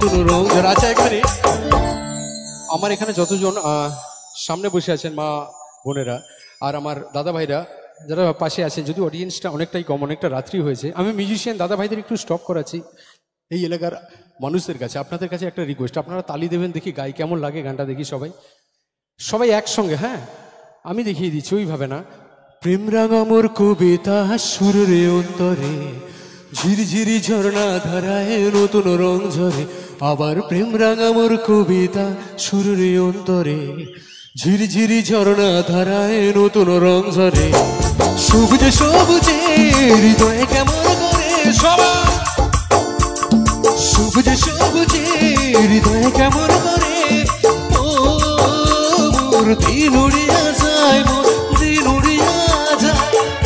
নতুন রং ঝরে। আচ্ছা এখানে আমার এখানে যতজন সামনে বসে আছেন মা বোনেরা আর আমার দাদা ভাইরা যারা পাশে আছেন, যদি অডিয়েন্সটা অনেকটাই কম, অনেকটা রাত্রি হয়েছে, আমি মিউজিশিয়ান দাদা ভাইদের একটু স্টপ করাচ্ছি এই এলাকার মানুষদের কাছে। আপনাদের কাছে একটা রিকোয়েস্ট, আপনারা তালি দেবেন, দেখি গাই কেমন লাগে গানটা, দেখি সবাই সবাই একসঙ্গে। হ্যাঁ, আমি দেখিয়ে দিচ্ছি ওইভাবে না। প্রেম রাঙা মোর কবিতা সুরে অন্তরে, ঝিরঝিরি ঝর্ণা ধারায় নতুন রং ঝরে। আবার প্রেম রাঙা মোর কবিতা সুরে অন্তরে, ঝিরঝিরি ঝর্ণা ধারায় নতুন রং ঝরে। সবুজে সবুজে হৃদয়ে কেমন করে সবাই, সবুজে সবুজে হৃদয়ে কেমন করে ও মোর দিন উড়িয়া যায়, মোর দিন উড়িয়া যায়।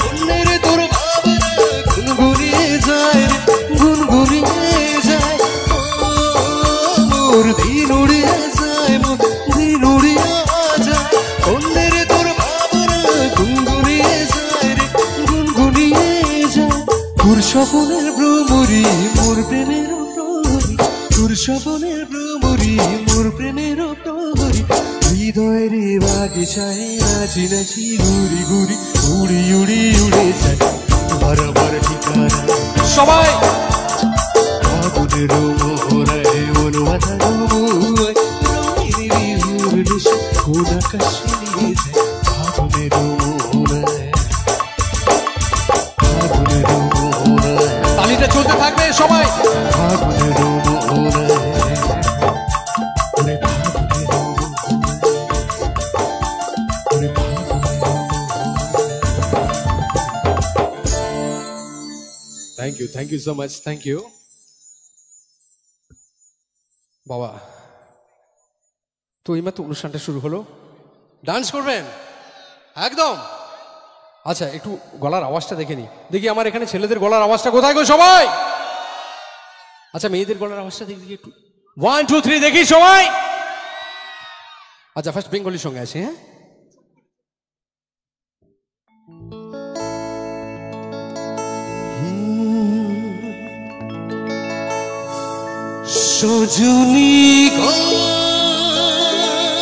অন্যের তোর ভাবনা গুনগুনিয়ে যায়, গুনগুনিয়ে যায় ও মোর দিন উড়িয়া যায়, মোর দিন উড়িয়া যায়। অন্যের তোর ভাবনা গুনগুনিয়ে যায় রে, গুনগুনিয়ে যায়। তোর স্বপনের ভ্রমরি মোর প্রেমের প্রহরী, তোর স্বপনের ভ্রমরি মোর প্রেমের প্রহরী। হৃদয়ের বাগিচায় নাচি নাচি ঘুরি ঘুরি, উড়ি উড়ি উড়ে যাই বরাবর ঠিকানা। সবাই আগুনের মোহরায় মন মাথা রঙিন বিহুর নেশা কোন আকাশে নিয়ে যায়। আগুনের মোহরায়, আগুনের মোহরায়, তালিটা চলতে থাকবে সবাই। আগুনের মোহরায়, thank you so much, thank you বাবা। তো এইমাত্র অনুষ্ঠানটা শুরু হলো, ডান্স করবেন একদম। আচ্ছা একটু গলার আওয়াজটা দেখে নি, দেখি আমার এখানে ছেলেদের গলার আওয়াজটা কোথায় গো সবাই। আচ্ছা মেয়েদের গলার আওয়াজটা দেখি একটু, 1 2 3 দেখি সবাই। আচ্ছা ফার্স্ট বেঙ্গলির সঙ্গে আছে। হ্যাঁ, সজনী গো